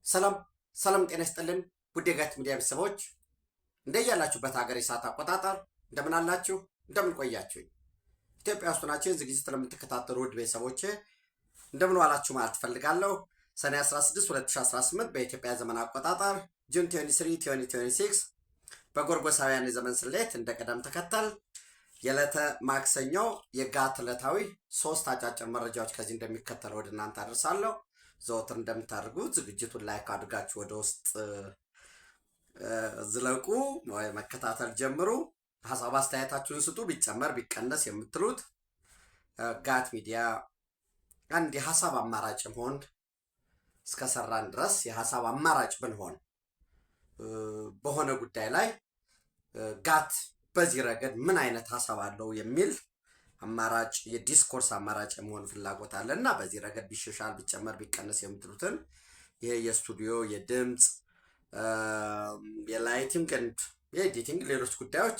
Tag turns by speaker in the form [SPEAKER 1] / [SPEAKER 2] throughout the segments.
[SPEAKER 1] ሰላም ሰላም ጤና ይስጥልን ውድ የጋት ሚዲያ ቤተሰቦች እንደያላችሁበት ሀገር የሰዓት አቆጣጠር እንደምን አላችሁ? እንደምን ቆያችሁ? ኢትዮጵያ ውስጥ ናችሁ ዝግጅት ስለምትከታተሉ ውድ ቤተሰቦቼ እንደምን ዋላችሁ ማለት ፈልጋለሁ። ሰኔ 16 2018 በኢትዮጵያ ዘመን አቆጣጠር ጁን 23 2026 በጎርጎሳውያን የዘመን ስሌት እንደ ቀደም ተከተል የዕለተ ማክሰኞ የጋት ዕለታዊ ሶስት አጫጭር መረጃዎች ከዚህ እንደሚከተለው ወደ እናንተ አደርሳለሁ። ዘወትር እንደምታደርጉት ዝግጅቱን ላይክ አድርጋችሁ ወደ ውስጥ ዝለቁ ወይ መከታተል ጀምሩ። ሀሳብ አስተያየታችሁን ስጡ። ቢጨመር ቢቀነስ የምትሉት ጋት ሚዲያ አንድ የሀሳብ አማራጭ መሆን እስከሰራን ድረስ የሀሳብ አማራጭ ብንሆን በሆነ ጉዳይ ላይ ጋት በዚህ ረገድ ምን አይነት ሀሳብ አለው የሚል አማራጭ የዲስኮርስ አማራጭ የመሆን ፍላጎት አለና በዚህ ረገድ ቢሻሻል ቢጨመር ቢቀነስ የምትሉትን ይሄ የስቱዲዮ የድምጽ የላይቲንግ and የኤዲቲንግ ሌሎች ጉዳዮች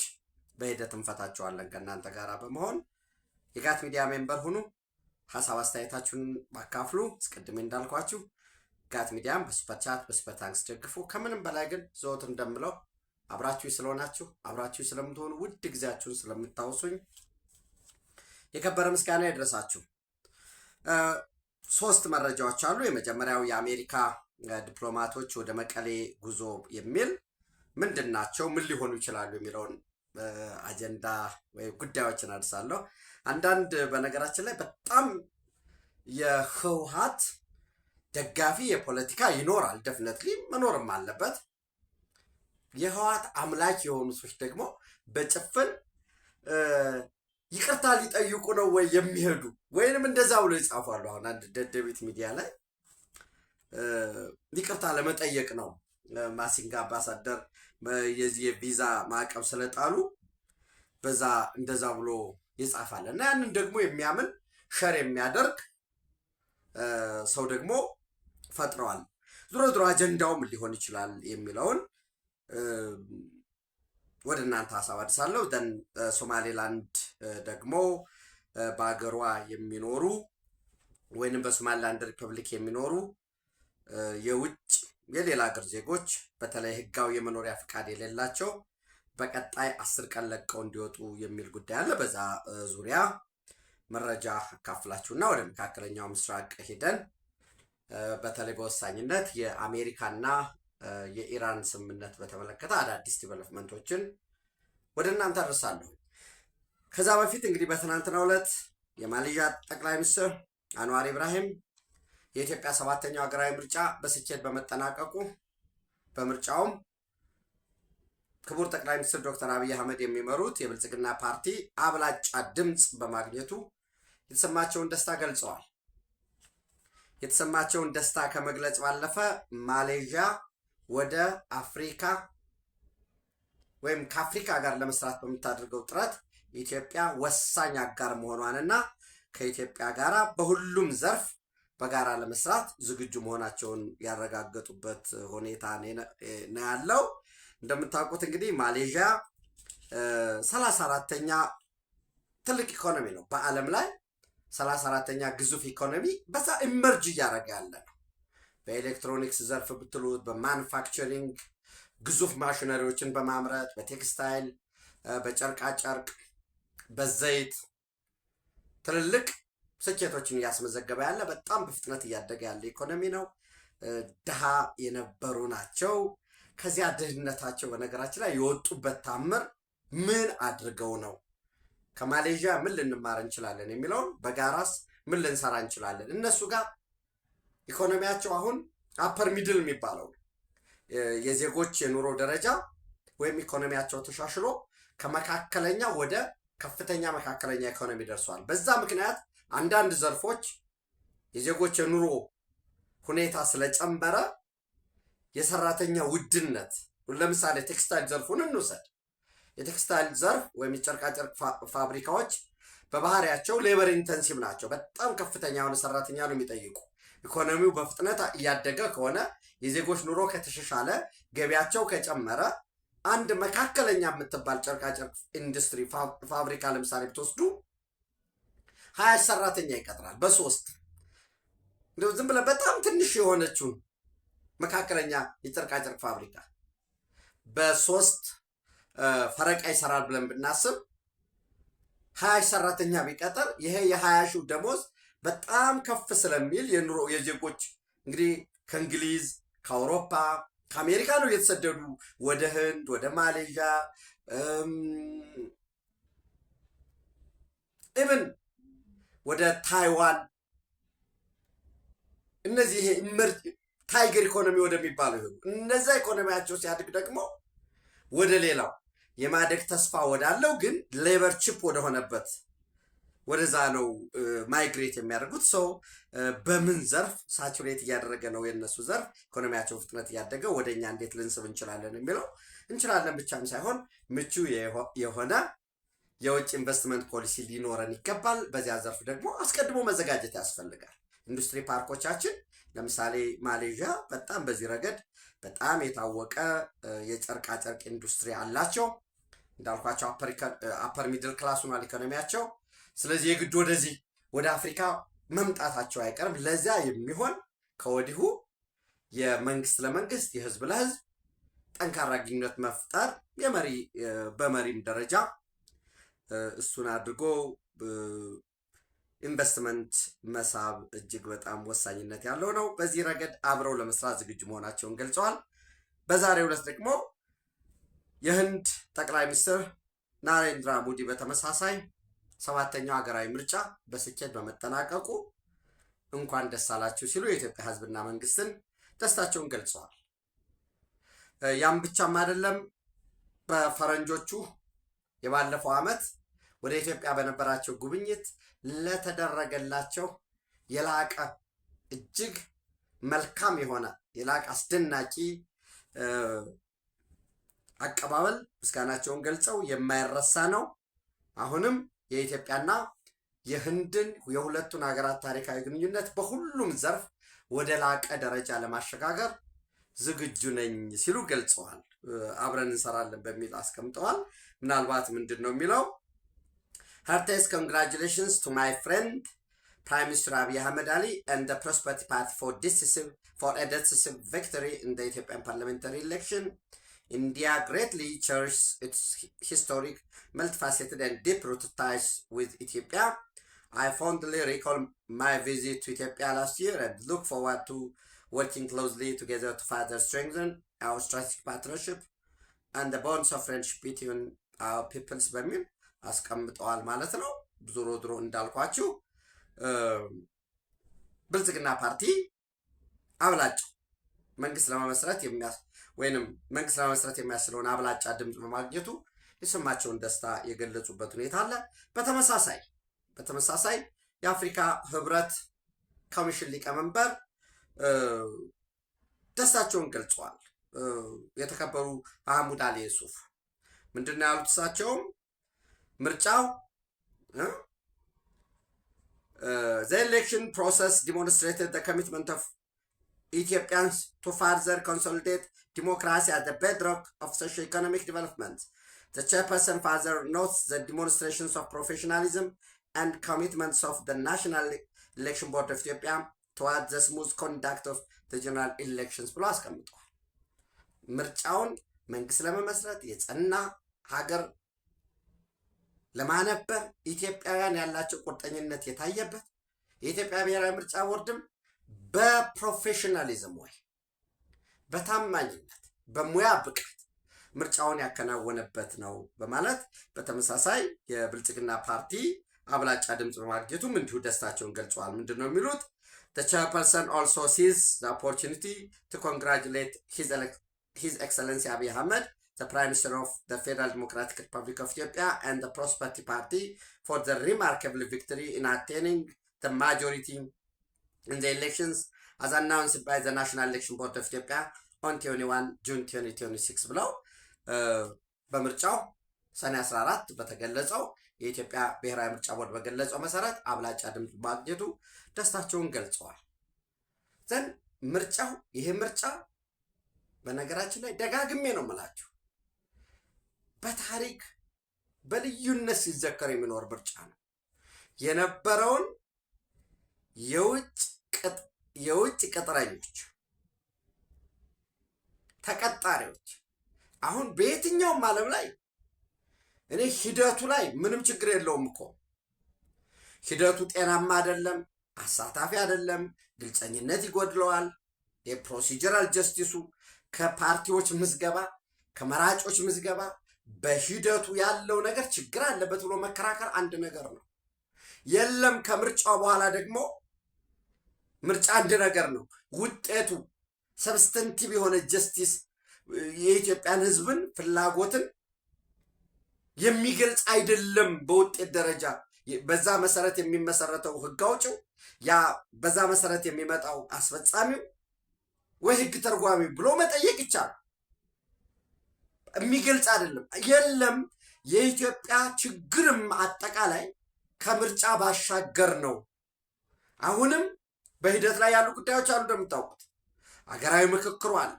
[SPEAKER 1] በሂደት እንፈታቸዋለን ከእናንተ ጋር በመሆን የጋት ሚዲያ ሜምበር ሁኑ። ሀሳብ አስተያየታችሁን ማካፍሉ። አስቀድሜ እንዳልኳችሁ ጋት ሚዲያን በሱፐር ቻት በሱፐር ታንክስ ደግፉ። ከምንም በላይ ግን ዘወትር እንደምለው አብራችሁ ስለሆናችሁ አብራችሁ ስለምትሆኑ ውድ ጊዜያችሁን ስለምታውሱኝ የከበረ ምስጋና ይድረሳችሁ። ሶስት መረጃዎች አሉ። የመጀመሪያው የአሜሪካ ዲፕሎማቶች ወደ መቀሌ ጉዞ የሚል ምንድን ናቸው፣ ምን ሊሆኑ ይችላሉ የሚለውን አጀንዳ ወይ ጉዳዮችን አድርሳለሁ። አንዳንድ በነገራችን ላይ በጣም የህወሓት ደጋፊ የፖለቲካ ይኖራል፣ ደፍነትሊ መኖርም አለበት። የህወሓት አምላክ የሆኑ ሰዎች ደግሞ በጭፍን ይቅርታ ሊጠይቁ ነው ወይ የሚሄዱ ወይንም እንደዛ ብሎ ይጻፋሉ። አሁን አንድ ደደቢት ሚዲያ ላይ ይቅርታ ለመጠየቅ ነው ማሲንጋ አምባሳደር የዚህ የቪዛ ማዕቀብ ስለጣሉ በዛ እንደዛ ብሎ ይጻፋል። እና ያንን ደግሞ የሚያምን ሸር የሚያደርግ ሰው ደግሞ ፈጥረዋል። ዙሮ ዙሮ አጀንዳው ምን ሊሆን ይችላል የሚለውን ወደ እናንተ ሀሳብ አድርሳለሁ። ደን ሶማሌላንድ ደግሞ በአገሯ የሚኖሩ ወይንም በሶማሌላንድ ሪፐብሊክ የሚኖሩ የውጭ የሌላ ሀገር ዜጎች በተለይ ህጋዊ የመኖሪያ ፍቃድ የሌላቸው በቀጣይ 10 ቀን ለቀው እንዲወጡ የሚል ጉዳይ አለ። በዛ ዙሪያ መረጃ አካፍላችሁና ወደ መካከለኛው ምስራቅ ሄደን በተለይ በወሳኝነት የአሜሪካና የኢራን ስምምነት በተመለከተ አዳዲስ ዲቨሎፕመንቶችን ወደ እናንተ አደርሳለሁ። ከዛ በፊት እንግዲህ በትናንትናው ዕለት የማሌዥያ ጠቅላይ ሚኒስትር አንዋር ኢብራሂም የኢትዮጵያ 7ኛው ሀገራዊ ምርጫ በስኬት በመጠናቀቁ በምርጫውም ክቡር ጠቅላይ ሚኒስትር ዶክተር አብይ አህመድ የሚመሩት የብልጽግና ፓርቲ አብላጫ ድምፅ በማግኘቱ የተሰማቸውን ደስታ ገልጸዋል። የተሰማቸውን ደስታ ከመግለጽ ባለፈ ማሌዥያ ወደ አፍሪካ ወይም ከአፍሪካ ጋር ለመስራት በምታደርገው ጥረት ኢትዮጵያ ወሳኝ አጋር መሆኗንና ከኢትዮጵያ ጋር በሁሉም ዘርፍ በጋራ ለመስራት ዝግጁ መሆናቸውን ያረጋገጡበት ሁኔታ ነው ያለው። እንደምታውቁት እንግዲህ ማሌዥያ 34ኛ ትልቅ ኢኮኖሚ ነው በዓለም ላይ 34ኛ ግዙፍ ኢኮኖሚ በዛ ኢመርጅ እያደረገ ያለ ነው። በኤሌክትሮኒክስ ዘርፍ ብትሉት በማኑፋክቸሪንግ ግዙፍ ማሽነሪዎችን በማምረት በቴክስታይል በጨርቃጨርቅ በዘይት ትልልቅ ስኬቶችን እያስመዘገበ ያለ በጣም በፍጥነት እያደገ ያለ ኢኮኖሚ ነው። ድሃ የነበሩ ናቸው። ከዚያ ድህነታቸው በነገራችን ላይ የወጡበት ታምር ምን አድርገው ነው? ከማሌዥያ ምን ልንማር እንችላለን የሚለውን በጋራስ ምን ልንሰራ እንችላለን? እነሱ ጋር ኢኮኖሚያቸው አሁን አፐር ሚድል የሚባለው የዜጎች የኑሮ ደረጃ ወይም ኢኮኖሚያቸው ተሻሽሎ ከመካከለኛ ወደ ከፍተኛ መካከለኛ ኢኮኖሚ ደርሷል። በዛ ምክንያት አንዳንድ ዘርፎች የዜጎች የኑሮ ሁኔታ ስለጨመረ የሰራተኛ ውድነት ለምሳሌ ቴክስታይል ዘርፉን እንውሰድ። የቴክስታይል ዘርፍ ወይም የጨርቃጨርቅ ፋብሪካዎች በባህሪያቸው ሌበር ኢንተንሲቭ ናቸው። በጣም ከፍተኛ የሆነ ሰራተኛ ነው የሚጠይቁ። ኢኮኖሚው በፍጥነት እያደገ ከሆነ የዜጎች ኑሮ ከተሻሻለ ገቢያቸው ከጨመረ አንድ መካከለኛ የምትባል ጨርቃጨርቅ ኢንዱስትሪ ፋብሪካ ለምሳሌ ብትወስዱ 20 ሰራተኛ ይቀጥራል በ3 እንደው ዝም ብለ በጣም ትንሽ የሆነችውን መካከለኛ የጨርቃጨርቅ ፋብሪካ በ3 ፈረቃ ይሰራል ብለን ብናስብ 20 ሰራተኛ ቢቀጥር ይሄ የ20 ሺህ ደሞዝ በጣም ከፍ ስለሚል የኑሮ የዜጎች እንግዲህ ከእንግሊዝ ከአውሮፓ ከአሜሪካ ነው እየተሰደዱ ወደ ህንድ ወደ ማሌዥያ ኢቭን ወደ ታይዋን እነዚህ ታይገር ኢኮኖሚ ወደሚባለው ይሁን እነዛ ኢኮኖሚያቸው ሲያድግ ደግሞ ወደ ሌላው የማደግ ተስፋ ወዳለው ግን ሌበር ቺፕ ወደሆነበት ወደዛ ነው ማይግሬት የሚያደርጉት። ሰው በምን ዘርፍ ሳቹሬት እያደረገ ነው የነሱ ዘርፍ ኢኮኖሚያቸው ፍጥነት እያደገ ወደኛ እንዴት ልንስብ እንችላለን የሚለው እንችላለን ብቻም ሳይሆን ምቹ የሆነ የውጭ ኢንቨስትመንት ፖሊሲ ሊኖረን ይገባል። በዚያ ዘርፍ ደግሞ አስቀድሞ መዘጋጀት ያስፈልጋል። ኢንዱስትሪ ፓርኮቻችን ለምሳሌ ማሌዥያ በጣም በዚህ ረገድ በጣም የታወቀ የጨርቃ ጨርቅ ኢንዱስትሪ አላቸው። እንዳልኳቸው አፐር ሚድል ክላስ ሆኗል ኢኮኖሚያቸው። ስለዚህ የግድ ወደዚህ ወደ አፍሪካ መምጣታቸው አይቀርም። ለዚያ የሚሆን ከወዲሁ የመንግስት ለመንግስት የህዝብ ለህዝብ ጠንካራ ግንኙነት መፍጠር በመሪም ደረጃ እሱን አድርጎ ኢንቨስትመንት መሳብ እጅግ በጣም ወሳኝነት ያለው ነው። በዚህ ረገድ አብረው ለመስራት ዝግጁ መሆናቸውን ገልጸዋል። በዛሬው ዕለት ደግሞ የህንድ ጠቅላይ ሚኒስትር ናሬንድራ ሞዲ በተመሳሳይ 7ኛው ሀገራዊ ምርጫ በስኬት በመጠናቀቁ እንኳን ደስ አላችሁ ሲሉ የኢትዮጵያ ህዝብና መንግስትን ደስታቸውን ገልጸዋል። ያም ብቻም አይደለም። በፈረንጆቹ የባለፈው ዓመት ወደ ኢትዮጵያ በነበራቸው ጉብኝት ለተደረገላቸው የላቀ እጅግ መልካም የሆነ የላቀ አስደናቂ አቀባበል ምስጋናቸውን ገልጸው የማይረሳ ነው። አሁንም የኢትዮጵያና የህንድን የሁለቱን ሀገራት ታሪካዊ ግንኙነት በሁሉም ዘርፍ ወደ ላቀ ደረጃ ለማሸጋገር ዝግጁ ነኝ ሲሉ ገልጸዋል። አብረን እንሰራለን በሚል አስቀምጠዋል። ምናልባት ምንድን ነው የሚለው heartiest congratulations to my friend Prime Minister Abiy Ahmed Ali and the Prosperity Party for a decisive victory in the Ethiopian parliamentary election. India greatly cherishes its historic, multifaceted and deep-rooted ties with Ethiopia. I fondly recall my visit to Ethiopia last year and look forward to working closely together to further strengthen our strategic partnership and the bonds of friendship between our peoples በሚል አስቀምጠዋል ማለት ነው። ዞሮ ዞሮ እንዳልኳችሁ ብልጽግና ፓርቲ አብላጫ መንግስት ለመመስረት የሚያስችለውን አብላጫ ድምፅ በማግኘቱ የሰማቸውን ደስታ የገለጹበት ሁኔታ አለ። በተመሳሳይ የአፍሪካ ህብረት ኮሚሽን ሊቀመንበር ደስታቸውን ገልጸዋል። የተከበሩ መሐሙድ አሊ ዩሱፍ ምንድን ነው ያሉት? እሳቸውም ምርጫው the election process demonstrated the commitment of Ethiopians to further consolidate democracy at the bedrock of socio-economic development. The chairperson further notes the demonstrations of professionalism and commitments of the National Election Board of Ethiopia towards the smooth conduct of the general elections ብሎ አስቀምጧል። ምርጫውን መንግስት ለመመስረት የጸና ሀገር ለማነበር ኢትዮጵያውያን ያላቸው ቁርጠኝነት የታየበት የኢትዮጵያ ብሔራዊ ምርጫ ቦርድም በፕሮፌሽናሊዝም ወይ በታማኝነት በሙያ ብቃት ምርጫውን ያከናወነበት ነው በማለት በተመሳሳይ የብልጽግና ፓርቲ አብላጫ ድምፅ በማግኘቱም እንዲሁ ደስታቸውን ገልጸዋል። ምንድን ነው የሚሉት? The chairperson also sees the opportunity to congratulate His Excellency Abiy Ahmed, the Prime Minister of the Federal Democratic Republic of Ethiopia, and the Prosperity Party for the remarkable victory in attaining the majority in the elections as announced by the National Election Board of Ethiopia on 21 June 2026 ብለው በምርጫው ሰኔ 14 በተገለጸው የኢትዮጵያ ብሔራዊ ምርጫ ቦርድ በገለጸው መሰረት አብላጫ ድምፅ ማግኘቱ ደስታቸውን ገልጸዋል። ዘንድ ይሄ ምርጫ በነገራችን ላይ ደጋግሜ ነው የምላችሁ በታሪክ በልዩነት ሲዘከር የሚኖር ምርጫ ነው። የነበረውን የውጭ ቅጥረኞች ተቀጣሪዎች አሁን በየትኛውም ዓለም ላይ እኔ ሂደቱ ላይ ምንም ችግር የለውም እኮ ሂደቱ ጤናማ አይደለም፣ አሳታፊ አይደለም፣ ግልጸኝነት ይጎድለዋል። የፕሮሲጀራል ጀስቲሱ ከፓርቲዎች ምዝገባ ከመራጮች ምዝገባ በሂደቱ ያለው ነገር ችግር አለበት ብሎ መከራከር አንድ ነገር ነው። የለም ከምርጫው በኋላ ደግሞ ምርጫ አንድ ነገር ነው። ውጤቱ ሰብስተንቲቭ የሆነ ጀስቲስ የኢትዮጵያን ሕዝብን ፍላጎትን የሚገልጽ አይደለም። በውጤት ደረጃ በዛ መሰረት የሚመሰረተው ሕግ አውጪው ያ በዛ መሰረት የሚመጣው አስፈጻሚው ወይ ሕግ ተርጓሚው ብሎ መጠየቅ ይቻላል። የሚገልጽ አይደለም። የለም የኢትዮጵያ ችግርም አጠቃላይ ከምርጫ ባሻገር ነው። አሁንም በሂደት ላይ ያሉ ጉዳዮች አሉ። እንደምታውቁት አገራዊ ምክክሩ አለ።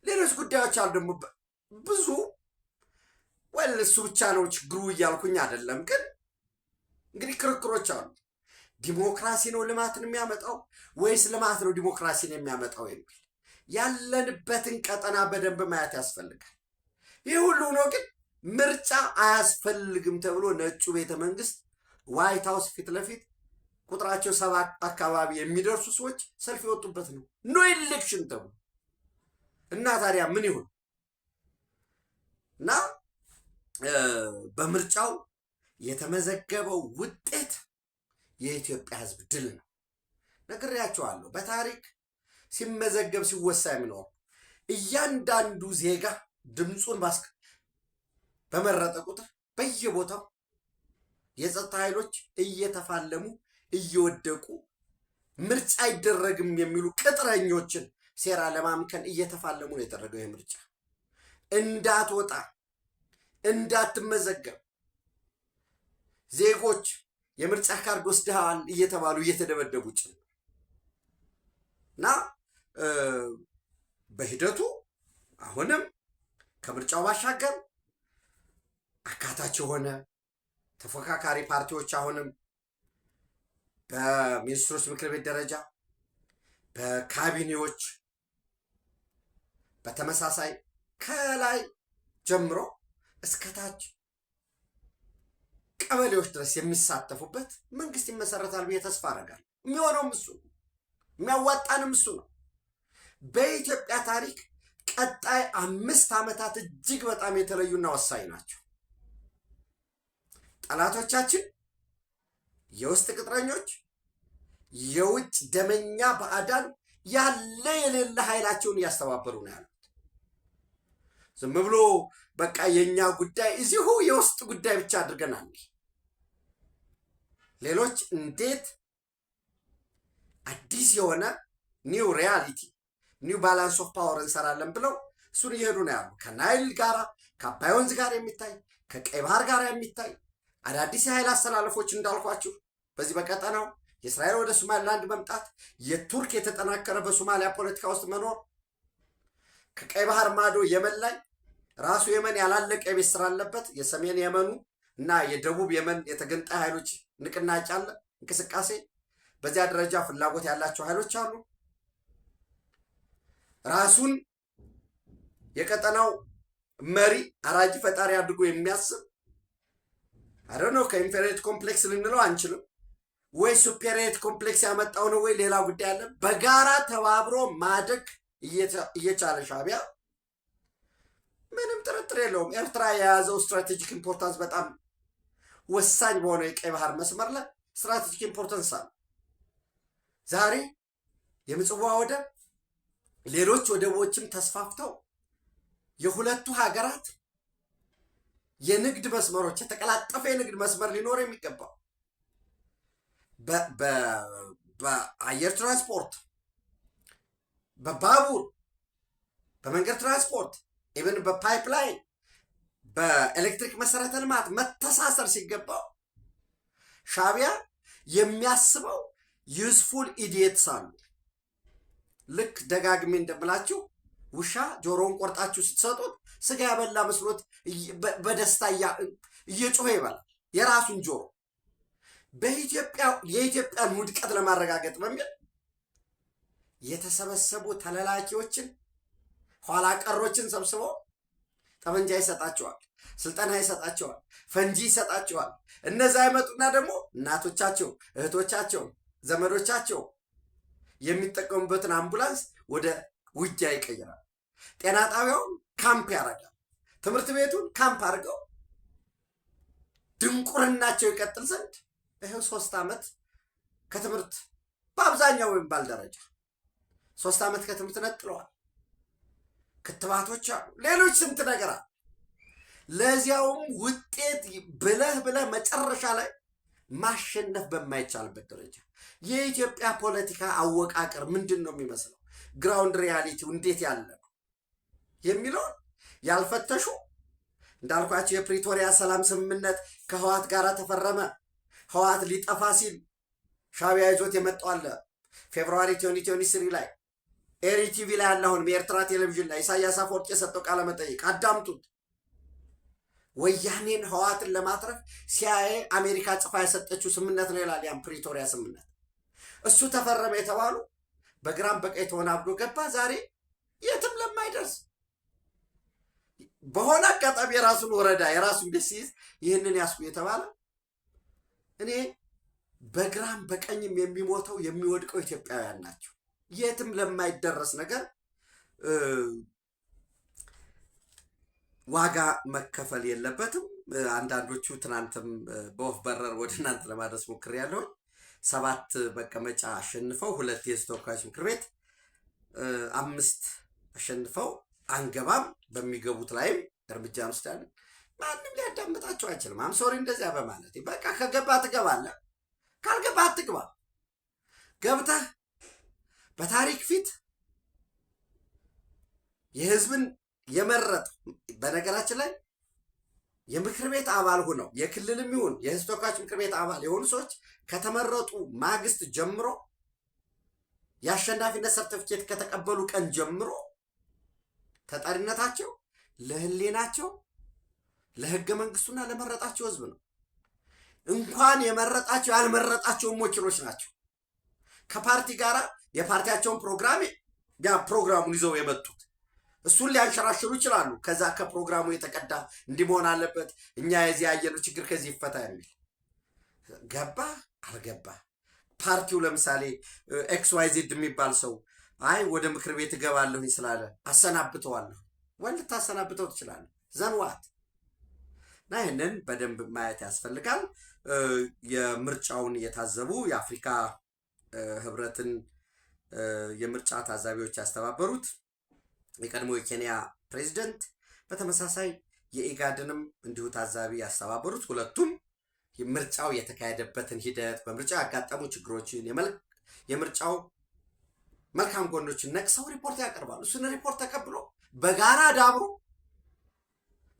[SPEAKER 1] ሌሎች ጉዳዮች አሉ ደግሞ ብዙ። ወይ እሱ ብቻ ነው ችግሩ እያልኩኝ አይደለም፣ ግን እንግዲህ ክርክሮች አሉ። ዲሞክራሲ ነው ልማትን የሚያመጣው ወይስ ልማት ነው ዲሞክራሲን የሚያመጣው የሚል ያለንበትን ቀጠና በደንብ ማየት ያስፈልጋል። ይህ ሁሉ ነው ግን ምርጫ አያስፈልግም ተብሎ ነጩ ቤተ መንግስት ዋይት ሃውስ ፊት ለፊት ቁጥራቸው 7 አካባቢ የሚደርሱ ሰዎች ሰልፍ የወጡበት ነው። ኖ ኢሌክሽን ተብሎ እና ታዲያ ምን ይሁን? እና በምርጫው የተመዘገበው ውጤት የኢትዮጵያ ሕዝብ ድል ነው። ነግሬያቸዋለሁ። በታሪክ ሲመዘገብ ሲወሳ የሚኖር እያንዳንዱ ዜጋ ድምፁን በመረጠ ቁጥር በየቦታው የጸጥታ ኃይሎች እየተፋለሙ እየወደቁ ምርጫ አይደረግም የሚሉ ቅጥረኞችን ሴራ ለማምከን እየተፋለሙ ነው የተደረገው። ይህ ምርጫ እንዳትወጣ እንዳትመዘገብ ዜጎች የምርጫ ካርድ ወስደዋል እየተባሉ እየተደበደቡ ጭምር እና በሂደቱ አሁንም ከምርጫው ባሻገር አካታች የሆነ ተፎካካሪ ፓርቲዎች አሁንም በሚኒስትሮች ምክር ቤት ደረጃ በካቢኔዎች በተመሳሳይ ከላይ ጀምሮ እስከታች ቀበሌዎች ድረስ የሚሳተፉበት መንግስት ይመሰረታል ብዬ ተስፋ አደርጋለሁ። የሚሆነውም እሱ የሚያዋጣንም እሱ ነው። በኢትዮጵያ ታሪክ ቀጣይ 5 ዓመታት እጅግ በጣም የተለዩና ወሳኝ ናቸው። ጠላቶቻችን የውስጥ ቅጥረኞች፣ የውጭ ደመኛ ባዕዳን ያለ የሌለ ኃይላቸውን እያስተባበሩ ነው ያሉት። ዝም ብሎ በቃ የኛ ጉዳይ እዚሁ የውስጥ ጉዳይ ብቻ አድርገናል። ሌሎች እንዴት አዲስ የሆነ ኒው ሪያሊቲ ኒው ባላንስ ኦፍ ፓወር እንሰራለን ብለው እሱን እየሄዱ ነው ያሉ። ከናይል ጋር ከአባይ ወንዝ ጋር የሚታይ ከቀይ ባህር ጋር የሚታይ አዳዲስ የኃይል አስተላለፎች እንዳልኳችሁ በዚህ በቀጠናው የእስራኤል ወደ ሶማሊላንድ መምጣት፣ የቱርክ የተጠናከረ በሶማሊያ ፖለቲካ ውስጥ መኖር፣ ከቀይ ባህር ማዶ የመን ላይ ራሱ የመን ያላለቀ የቤት ስራ አለበት። የሰሜን የመኑ እና የደቡብ የመን የተገንጣይ ኃይሎች ንቅናቄ አለ፣ እንቅስቃሴ። በዚያ ደረጃ ፍላጎት ያላቸው ኃይሎች አሉ። ራሱን የቀጠናው መሪ አራጅ ፈጣሪ አድርጎ የሚያስብ አረኖ ከኢንፌሪየሪቲ ኮምፕሌክስ ልንለው አንችልም ወይ ሱፔሪየሪቲ ኮምፕሌክስ ያመጣው ነው ወይ ሌላ ጉዳይ አለ። በጋራ ተባብሮ ማደግ እየቻለ ሻዕቢያ ምንም ጥርጥር የለውም ኤርትራ የያዘው ስትራቴጂክ ኢምፖርታንስ በጣም ወሳኝ በሆነ የቀይ ባህር መስመር ላይ ስትራቴጂክ ኢምፖርታንስ አለ። ዛሬ የምጽዋ ወደብ ሌሎች ወደቦችም ተስፋፍተው የሁለቱ ሀገራት የንግድ መስመሮች የተቀላጠፈ የንግድ መስመር ሊኖር የሚገባው በአየር ትራንስፖርት፣ በባቡር፣ በመንገድ ትራንስፖርት፣ ኢቨን በፓይፕላይን፣ በኤሌክትሪክ መሰረተ ልማት መተሳሰር ሲገባው ሻዕቢያ የሚያስበው ዩዝፉል ኢዲየትስ አሉ። ልክ ደጋግሜ እንደምላችሁ ውሻ ጆሮውን ቆርጣችሁ ስትሰጡት ስጋ ያበላ መስሎት በደስታ እየጮኸ ይበላል የራሱን ጆሮ። የኢትዮጵያን ውድቀት ለማረጋገጥ በሚል የተሰበሰቡ ተላላኪዎችን ኋላ ቀሮችን ሰብስቦ ጠመንጃ ይሰጣቸዋል፣ ስልጠና ይሰጣቸዋል፣ ፈንጂ ይሰጣቸዋል። እነዛ ይመጡና ደግሞ እናቶቻቸው፣ እህቶቻቸው፣ ዘመዶቻቸው የሚጠቀሙበትን አምቡላንስ ወደ ውጊያ ይቀይራል። ጤና ጣቢያውን ካምፕ ያደርጋል። ትምህርት ቤቱን ካምፕ አድርገው ድንቁርናቸው ይቀጥል ዘንድ ይኸው 3 ዓመት ከትምህርት በአብዛኛው የሚባል ደረጃ 3 ዓመት ከትምህርት ነጥለዋል። ክትባቶች አሉ፣ ሌሎች ስንት ነገር አለ። ለዚያውም ውጤት ብለህ መጨረሻ ላይ ማሸነፍ በማይቻልበት ደረጃ የኢትዮጵያ ፖለቲካ አወቃቀር ምንድን ነው የሚመስለው፣ ግራውንድ ሪያሊቲው እንዴት ያለ ነው የሚለውን ያልፈተሹ እንዳልኳቸው የፕሪቶሪያ ሰላም ስምምነት ከህዋት ጋር ተፈረመ። ህዋት ሊጠፋ ሲል ሻዕቢያ ይዞት የመጣው አለ። ፌብሩዋሪ 2023 ላይ ኤሪቲቪ ላይ ያለ አሁን የኤርትራ ቴሌቪዥን ላይ ኢሳያስ አፈወርቂ የሰጠው ቃለ መጠይቅ አዳምጡት። ወያኔን ህዋትን ለማትረፍ ሲአይኤ አሜሪካ ጽፋ የሰጠችው ስምምነት ነው ይላል። ያም ፕሪቶሪያ ስምምነት እሱ ተፈረመ የተባሉ በግራም በቀኝ ተወናብዶ ገባ። ዛሬ የትም ለማይደርስ በሆነ አጋጣሚ የራሱን ወረዳ የራሱን ቤት ሲይዝ ይህንን ያስኩ የተባለ እኔ በግራም በቀኝም የሚሞተው የሚወድቀው ኢትዮጵያውያን ናቸው። የትም ለማይደረስ ነገር ዋጋ መከፈል የለበትም። አንዳንዶቹ ትናንትም በወፍ በረር ወደ እናንተ ለማድረስ ሞክሬያለሁ። 7 መቀመጫ አሸንፈው 2 የሕዝብ ተወካዮች ምክር ቤት 5 አሸንፈው አንገባም በሚገቡት ላይም እርምጃ እንወስዳለን። ማንም ሊያዳምጣቸው አይችልም። አምሶሪ እንደዚያ በማለት በቃ ከገባ ትገባለህ፣ ካልገባ አትግባ። ገብተህ በታሪክ ፊት የህዝብን የመረጥ በነገራችን ላይ የምክር ቤት አባል ሆነው የክልልም ይሁን የህዝብ ተወካዮች ምክር ቤት አባል የሆኑ ሰዎች ከተመረጡ ማግስት ጀምሮ የአሸናፊነት ሰርቲፊኬት ከተቀበሉ ቀን ጀምሮ ተጠሪነታቸው ለህሊናቸው ለህገ መንግስቱና ለመረጣቸው ህዝብ ነው። እንኳን የመረጣቸው ያልመረጣቸውም ወኪሎች ናቸው። ከፓርቲ ጋር የፓርቲያቸውን ፕሮግራሙን ይዘው የመጡት እሱን ሊያንሸራሽሩ ይችላሉ። ከዛ ከፕሮግራሙ የተቀዳ እንዲህ መሆን አለበት፣ እኛ የዚህ ያየነው ችግር ከዚህ ይፈታ የሚል ገባ አልገባ ፓርቲው ለምሳሌ XYZ የሚባል ሰው አይ ወደ ምክር ቤት እገባለሁኝ ስላለ አሰናብተዋለሁ ወይ ልታሰናብተው ትችላለህ። ዘንዋት እና ይህንን በደንብ ማየት ያስፈልጋል። የምርጫውን የታዘቡ የአፍሪካ ህብረትን የምርጫ ታዛቢዎች ያስተባበሩት የቀድሞ የኬንያ ፕሬዚደንት በተመሳሳይ የኢጋድንም እንዲሁ ታዛቢ ያስተባበሩት ሁለቱም ምርጫው የተካሄደበትን ሂደት በምርጫው ያጋጠሙ ችግሮችን የምርጫው መልካም ጎኖችን ነቅሰው ሪፖርት ያቀርባሉ። እሱን ሪፖርት ተቀብሎ በጋራ ዳብሮ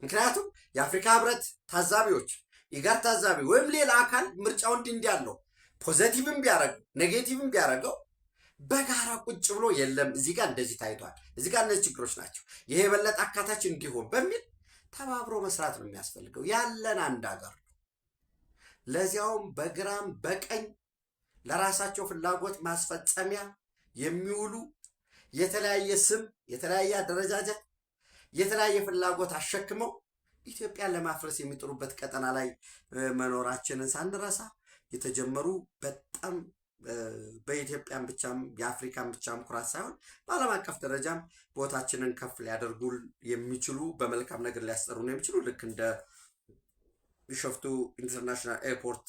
[SPEAKER 1] ምክንያቱም የአፍሪካ ህብረት ታዛቢዎች ኢጋድ ታዛቢ ወይም ሌላ አካል ምርጫው እንዲህ ያለው ፖዘቲቭም ቢያደርገው ኔጌቲቭም ቢያደርገው በጋራ ቁጭ ብሎ የለም እዚህ ጋር እንደዚህ ታይቷል፣ እዚህ ጋር እነዚህ ችግሮች ናቸው፣ ይሄ የበለጠ አካታች እንዲሆን በሚል ተባብሮ መስራት ነው የሚያስፈልገው። ያለን አንድ ሀገር ነው። ለዚያውም በግራም በቀኝ ለራሳቸው ፍላጎት ማስፈጸሚያ የሚውሉ የተለያየ ስም፣ የተለያየ አደረጃጀት፣ የተለያየ ፍላጎት አሸክመው ኢትዮጵያን ለማፍረስ የሚጥሩበት ቀጠና ላይ መኖራችንን ሳንረሳ የተጀመሩ በጣም በኢትዮጵያን ብቻም የአፍሪካን ብቻም ኩራት ሳይሆን በዓለም አቀፍ ደረጃም ቦታችንን ከፍ ሊያደርጉ የሚችሉ በመልካም ነገር ሊያስጠሩ ነው የሚችሉ ልክ እንደ ቢሾፍቱ ኢንተርናሽናል ኤርፖርት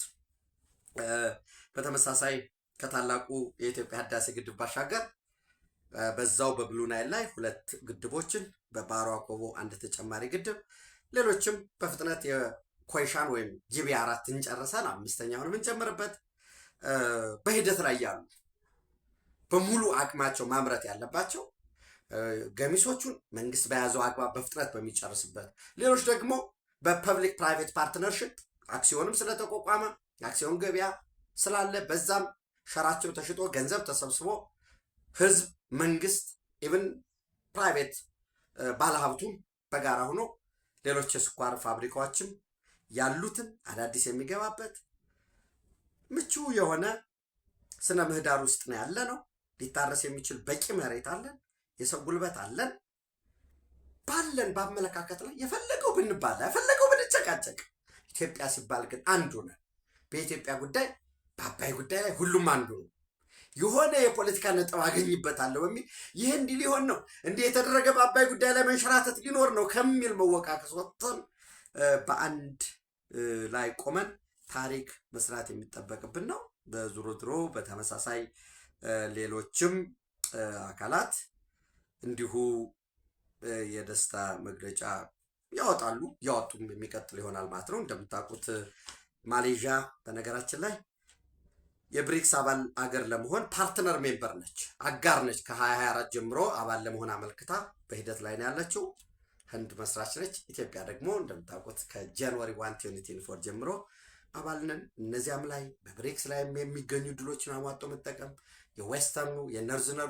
[SPEAKER 1] በተመሳሳይ ከታላቁ የኢትዮጵያ ህዳሴ ግድብ ባሻገር በዛው በብሉ ናይል ላይ 2 ግድቦችን በባሮ አቆቦ 1 ተጨማሪ ግድብ ሌሎችም በፍጥነት የኮይሻን ወይም ጂቢ 4 እንጨርሰን 5ኛውን የምንጨምርበት በሂደት ላይ ያሉ በሙሉ አቅማቸው ማምረት ያለባቸው ገሚሶቹን መንግስት በያዘው አግባብ በፍጥነት በሚጨርስበት ሌሎች ደግሞ በፐብሊክ ፕራይቬት ፓርትነርሺፕ አክሲዮንም ስለተቋቋመ አክሲዮን ገበያ ስላለ በዛም ሸራቸው ተሽጦ ገንዘብ ተሰብስቦ ህዝብ፣ መንግስት፣ ኢቭን ፕራይቬት ባለሀብቱም በጋራ ሆኖ ሌሎች የስኳር ፋብሪካዎችም ያሉትን አዳዲስ የሚገባበት ምቹ የሆነ ስነ ምህዳር ውስጥ ነው ያለ ነው። ሊታረስ የሚችል በቂ መሬት አለን፣ የሰው ጉልበት አለን። ባለን በአመለካከት ላይ የፈለገው ብንባላ የፈለገው ብንጨቃጨቅ ኢትዮጵያ ሲባል ግን አንዱ ነን። በኢትዮጵያ ጉዳይ በአባይ ጉዳይ ላይ ሁሉም አንዱ ነው። የሆነ የፖለቲካ ነጥብ አገኝበታለሁ በሚል ይህ እንዲህ ሊሆን ነው እንዲህ የተደረገ በአባይ ጉዳይ ላይ መንሸራተት ሊኖር ነው ከሚል መወቃቀስ ወጥተን በአንድ ላይ ቆመን ታሪክ መስራት የሚጠበቅብን ነው። በዙሮ ድሮ በተመሳሳይ ሌሎችም አካላት እንዲሁ የደስታ መግለጫ ያወጣሉ፣ ያወጡም የሚቀጥል ይሆናል ማለት ነው። እንደምታውቁት ማሌዥያ በነገራችን ላይ የብሪክስ አባል አገር ለመሆን ፓርትነር ሜምበር ነች፣ አጋር ነች። ከ2024 ጀምሮ አባል ለመሆን አመልክታ በሂደት ላይ ነው ያለችው። ህንድ መስራች ነች። ኢትዮጵያ ደግሞ እንደምታውቁት ከጃንዋሪ 1 2024 ጀምሮ አባል ነን። እነዚያም ላይ በብሪክስ ላይ የሚገኙ ድሎችን አሟጦ መጠቀም የዌስተርኑ የነርዙም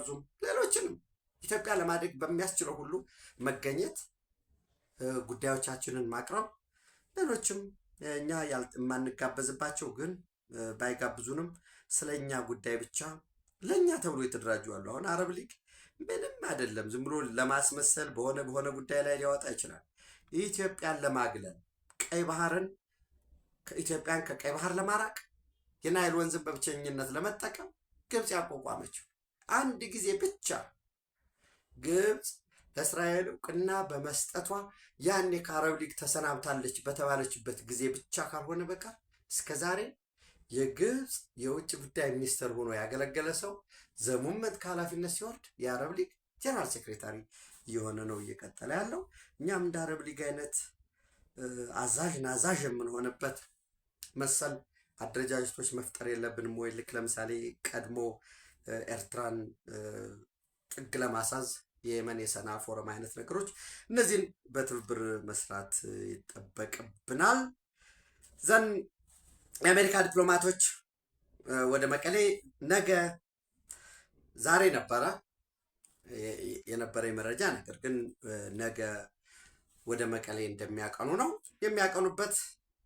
[SPEAKER 1] ሌሎችንም ኢትዮጵያ ለማደግ በሚያስችለው ሁሉ መገኘት፣ ጉዳዮቻችንን ማቅረብ፣ ሌሎችም እኛ የማንጋበዝባቸው ግን ባይጋብዙንም ስለኛ ጉዳይ ብቻ ለኛ ተብሎ የተደራጁ አሉ። አሁን አረብ ሊግ ምንም አይደለም፣ ዝም ብሎ ለማስመሰል በሆነ ጉዳይ ላይ ሊያወጣ ይችላል። ኢትዮጵያን ለማግለል ቀይ ባህርን ከኢትዮጵያን ከቀይ ባህር ለማራቅ የናይል ወንዝን በብቸኝነት ለመጠቀም ግብጽ ያቋቋመችው አንድ ጊዜ ብቻ ግብጽ ለእስራኤል እውቅና በመስጠቷ ያኔ ከአረብ ሊግ ተሰናብታለች በተባለችበት ጊዜ ብቻ ካልሆነ በቀር እስከዛሬ የግብጽ የውጭ ጉዳይ ሚኒስትር ሆኖ ያገለገለ ሰው ዘሙመት ከኃላፊነት ሲወርድ የአረብ ሊግ ጀነራል ሴክሬታሪ እየሆነ ነው እየቀጠለ ያለው። እኛም እንደ አረብ ሊግ አይነት አዛዥ ናዛዥ የምንሆንበት መሰል አደረጃጀቶች መፍጠር የለብንም ወይ? ልክ ለምሳሌ ቀድሞ ኤርትራን ጥግ ለማሳዝ የየመን የሰና ፎረም አይነት ነገሮች፣ እነዚህን በትብብር መስራት ይጠበቅብናል። ዘን የአሜሪካ ዲፕሎማቶች ወደ መቀሌ ዛሬ የነበረ መረጃ፣ ነገር ግን ነገ ወደ መቀሌ እንደሚያቀኑ ነው። የሚያቀኑበት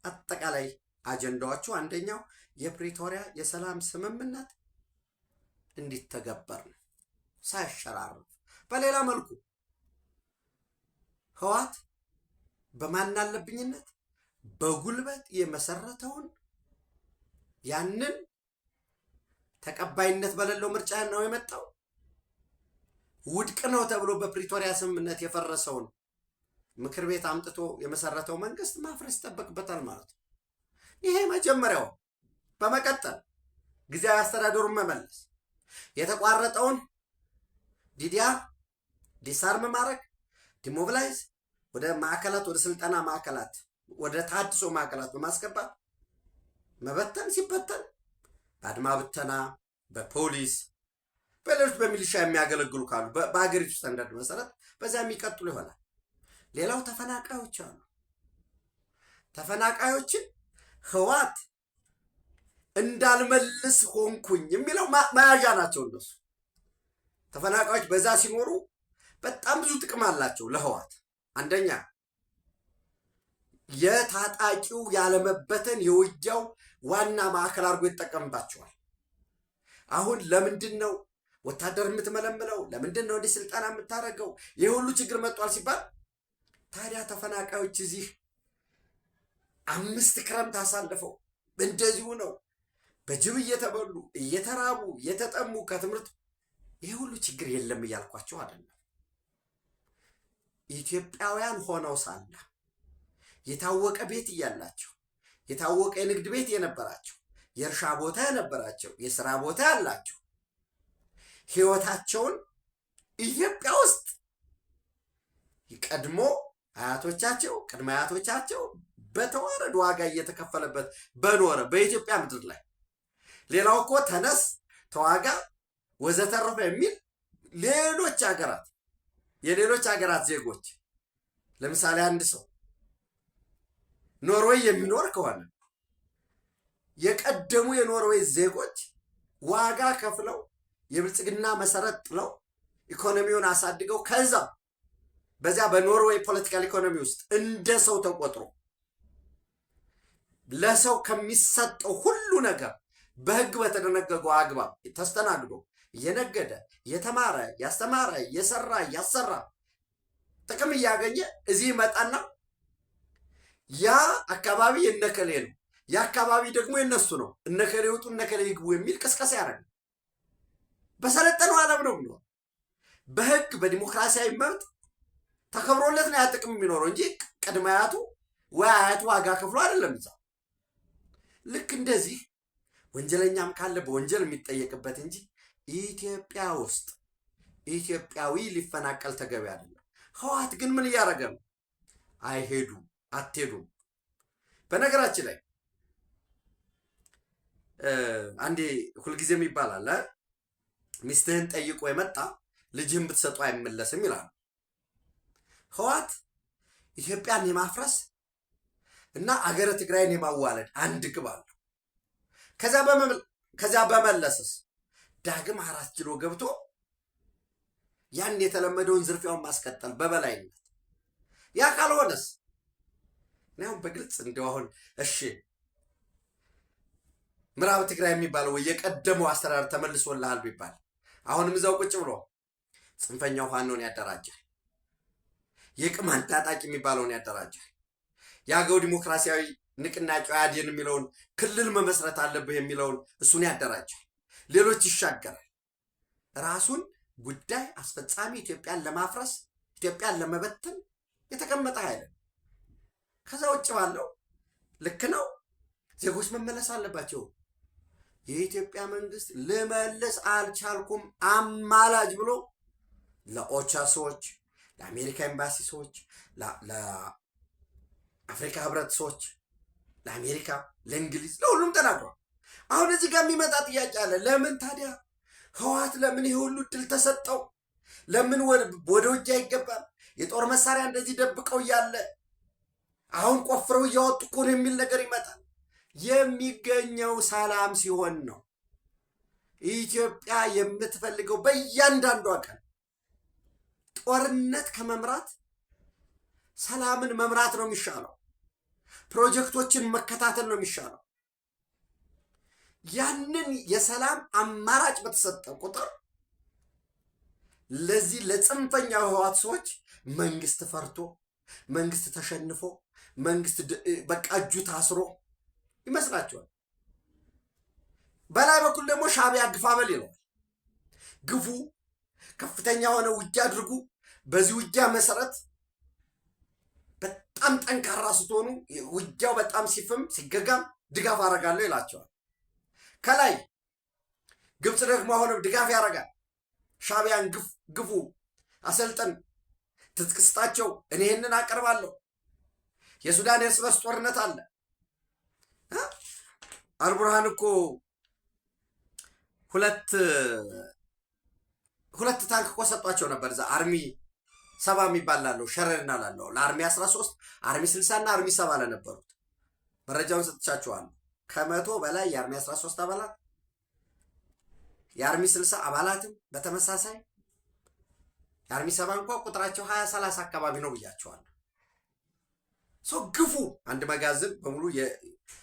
[SPEAKER 1] አጠቃላይ አጀንዳዎቹ አንደኛው የፕሪቶሪያ የሰላም ስምምነት እንዲተገበር ነው ሳይሸራረፍ። በሌላ መልኩ ህወሓት በማናለብኝነት በጉልበት የመሰረተውን ያንን ተቀባይነት በሌለው ምርጫ ነው የመጣው ውድቅ ነው ተብሎ በፕሪቶሪያ ስምምነት የፈረሰውን ምክር ቤት አምጥቶ የመሰረተው መንግስት ማፍረስ ይጠበቅበታል ማለት ነው። ይሄ መጀመሪያው። በመቀጠል ጊዜያዊ አስተዳደሩን መመለስ፣ የተቋረጠውን ዲዲአር ዲስአርም ማድረግ፣ ዲሞቢላይዝ ወደ ማዕከላት፣ ወደ ስልጠና ማዕከላት፣ ወደ ታድሶ ማዕከላት በማስገባት መበተን፣ ሲበተን በአድማ ብተና፣ በፖሊስ፣ በሌሎች በሚሊሻ የሚያገለግሉ ካሉ በአገሪቱ ስታንዳርድ መሰረት በዚያ የሚቀጥሉ ይሆናል። ሌላው ተፈናቃዮች አሉ። ተፈናቃዮችን ህወሓት እንዳልመልስ ሆንኩኝ የሚለው መያዣ ናቸው እነሱ። ተፈናቃዮች በዛ ሲኖሩ በጣም ብዙ ጥቅም አላቸው ለህወሓት። አንደኛ የታጣቂው ያለመበተን የውጊያው ዋና ማዕከል አድርጎ ይጠቀምባቸዋል። አሁን ለምንድን ነው ወታደር የምትመለምለው? ለምንድን ነው እንዲህ ስልጠና የምታደርገው? ይህ ሁሉ ችግር መጥቷል ሲባል ታዲያ ተፈናቃዮች እዚህ 5 ክረምት አሳልፈው እንደዚሁ ነው በጅብ እየተበሉ እየተራቡ እየተጠሙ ከትምህርት ይህ ሁሉ ችግር የለም እያልኳቸው አይደለም። ኢትዮጵያውያን ሆነው ሳለ የታወቀ ቤት እያላቸው የታወቀ የንግድ ቤት የነበራቸው የእርሻ ቦታ የነበራቸው የስራ ቦታ ያላቸው ህይወታቸውን ኢትዮጵያ ውስጥ ቀድሞ አያቶቻቸው ቅድመ አያቶቻቸው በተዋረድ ዋጋ እየተከፈለበት በኖረ በኢትዮጵያ ምድር ላይ ሌላው እኮ ተነስ ተዋጋ ወዘተረፈ የሚል የሌሎች ሀገራት ዜጎች ለምሳሌ አንድ ሰው ኖርዌይ የሚኖር ከሆነ የቀደሙ የኖርዌይ ዜጎች ዋጋ ከፍለው የብልጽግና መሰረት ጥለው ኢኮኖሚውን አሳድገው ከዛ በዚያ በኖርዌይ ፖለቲካል ኢኮኖሚ ውስጥ እንደ ሰው ተቆጥሮ ለሰው ከሚሰጠው ሁሉ ነገር በህግ በተደነገገው አግባብ ተስተናግዶ እየነገደ የተማረ ያስተማረ የሰራ ያሰራ ጥቅም እያገኘ እዚህ ይመጣና ያ አካባቢ የነከሌ ነው፣ ያ አካባቢ ደግሞ የነሱ ነው፣ እነከሌ ይውጡ እነከሌ ይግቡ የሚል ቅስቀሳ ያደርጋል። በሰለጠነው ዓለም ነው የሚኖር። በህግ በዲሞክራሲያዊ መብት ተከብሮለት ነው ያ ጥቅም የሚኖረው እንጂ ቅድመ አያቱ ወይ አያቱ ዋጋ ከፍሎ አይደለም እዛ። ልክ እንደዚህ ወንጀለኛም ካለ በወንጀል የሚጠየቅበት እንጂ ኢትዮጵያ ውስጥ ኢትዮጵያዊ ሊፈናቀል ተገቢ አይደለም። ህወሓት ግን ምን እያደረገ ነው? አይሄዱም፣ አትሄዱም። በነገራችን ላይ አንዴ ሁልጊዜም ይባላል ሚስትህን ጠይቆ የመጣ ልጅህን ብትሰጡ አይመለስም ይላል። ህወሓት ኢትዮጵያን የማፍረስ እና አገረ ትግራይን የማዋለድ አንድ ግብ አለው። ከዚያ በመለስስ ዳግም 4 ኪሎ ገብቶ ያን የተለመደውን ዝርፊያውን ማስቀጠል በበላይነት። ያ ካልሆነስ ነው በግልጽ እንደው አሁን እሺ ምዕራብ ትግራይ የሚባለው የቀደመው አስተዳደር ተመልሶልሃል ቢባል አሁንም እዛው ቁጭ ብሎ ጽንፈኛው ፋኖን ያደራጃል። የቅማንት ታጣቂ የሚባለውን ያደራጃል። የአገው ዲሞክራሲያዊ ንቅናቄ አዴን የሚለውን ክልል መመስረት አለብህ የሚለውን እሱን ያደራጃል። ሌሎች ይሻገራል። ራሱን ጉዳይ አስፈጻሚ ኢትዮጵያን ለማፍረስ ኢትዮጵያን ለመበተን የተቀመጠ ኃይል። ከዛ ውጭ ባለው ልክ ነው፣ ዜጎች መመለስ አለባቸው። የኢትዮጵያ መንግስት ልመልስ አልቻልኩም አማላጅ ብሎ ለኦቻ ሰዎች፣ ለአሜሪካ ኤምባሲ ሰዎች፣ ለአፍሪካ ህብረት ሰዎች፣ ለአሜሪካ፣ ለእንግሊዝ፣ ለሁሉም ተናግሯል። አሁን እዚህ ጋር የሚመጣ ጥያቄ አለ። ለምን ታዲያ ህወሓት ለምን ይሄ ሁሉ ድል ተሰጠው? ለምን ወደ ውጊያ አይገባም? የጦር መሳሪያ እንደዚህ ደብቀው እያለ አሁን ቆፍረው እያወጡ እኮ ነው የሚል ነገር ይመጣል። የሚገኘው ሰላም ሲሆን ነው። ኢትዮጵያ የምትፈልገው በእያንዳንዷ ቀን ጦርነት ከመምራት ሰላምን መምራት ነው የሚሻለው። ፕሮጀክቶችን መከታተል ነው የሚሻለው። ያንን የሰላም አማራጭ በተሰጠ ቁጥር ለዚህ ለጽንፈኛ ህወሓት ሰዎች መንግስት ፈርቶ መንግስት ተሸንፎ መንግስት በቃ እጁ ታስሮ ይመስላችኋል። በላይ በኩል ደግሞ ሻዕቢያ ግፋበል ይለዋል። ግፉ፣ ከፍተኛ የሆነ ውጊያ አድርጉ። በዚህ ውጊያ መሰረት በጣም ጠንካራ ስትሆኑ ውጊያው በጣም ሲፍም ሲገጋም ድጋፍ አደርጋለሁ ይላቸዋል። ከላይ ግብፅ ደግሞ አሁንም ድጋፍ ያደርጋል። ሻዕቢያን ግፉ፣ አሰልጠን፣ ትጥቅ ስጣቸው፣ እኔ ይህንን አቀርባለሁ። የሱዳን የእርስ በርስ ጦርነት አለ። አልቡርሃን እኮ ሁለት ታንክ እኮ ሰጧቸው ነበር። እዛ አርሚ 70 የሚባል ላለው ሸረሪና ላለው ለአርሚ 13 አርሚ 60 እና አርሚ 70 ለነበሩት መረጃውን ሰጥቻቸዋለሁ። ከ100 በላይ የአርሚ 13 አባላት የአርሚ 60 አባላትም በተመሳሳይ የአርሚ 70 እንኳ ቁጥራቸው 20-30 አካባቢ ነው ብያቸዋለሁ። ግፉ። አንድ መጋዘን በሙሉ